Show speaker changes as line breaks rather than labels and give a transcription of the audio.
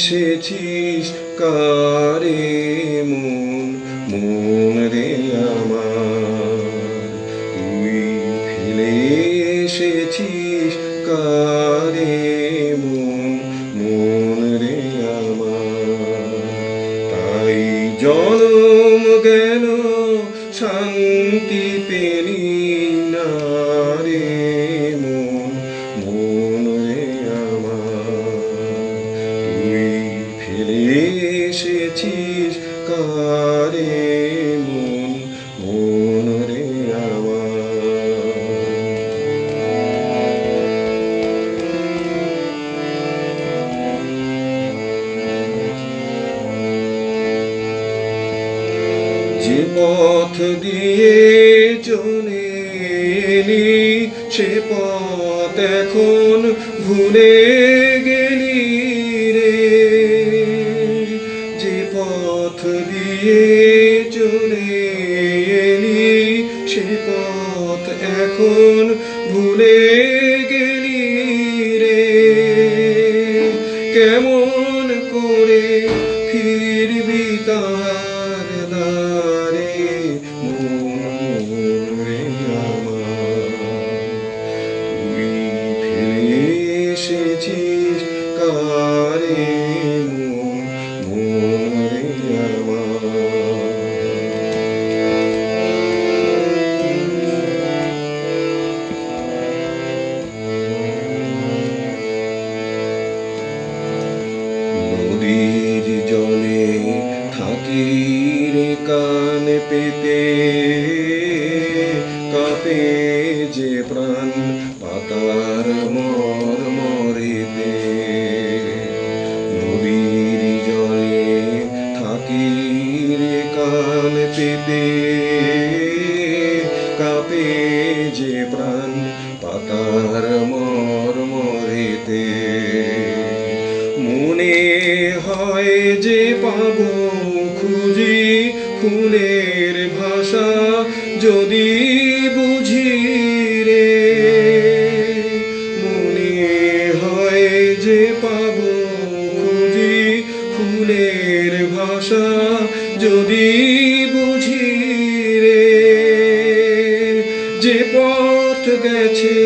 এসেছিস কারে মন মন রে আমার, তুই ফেলে এসেছিস কারে মন মন রে আমার। তাই জনম গেল শান্তি পেলি না রে মন মন রে আমার, তুই ফেলে এসেছিস কারে মন মন রে আমার। যে পথ দিয়ে চলে এলি সে পথ এখন ভুলে গেলি রে, যে পথ দিয়ে চলে এলি সে পথ এখন ভুলে গেলি রে। কেমন করে ফিরবি তার দ্বারে মন রে আমার, তুই ফেলে এসেছিস কারে মন মন রে আমার। নদীর জলে থাকি রে কান পেতে, কাঁপে যে প্রাণ পাতার মরমরেতে। নদীর জলে থাকি রে কান পেতে, কাঁপে যে প্রাণ পাতার মরমরেতে। মনে হয় যে পাবো খুঁজি ফুলের ভাষা যদি বুঝি রে, মনে হয় যে পাবো খুঁজি ফুলের ভাষা যদি বুঝি রে। যে পথ গেছে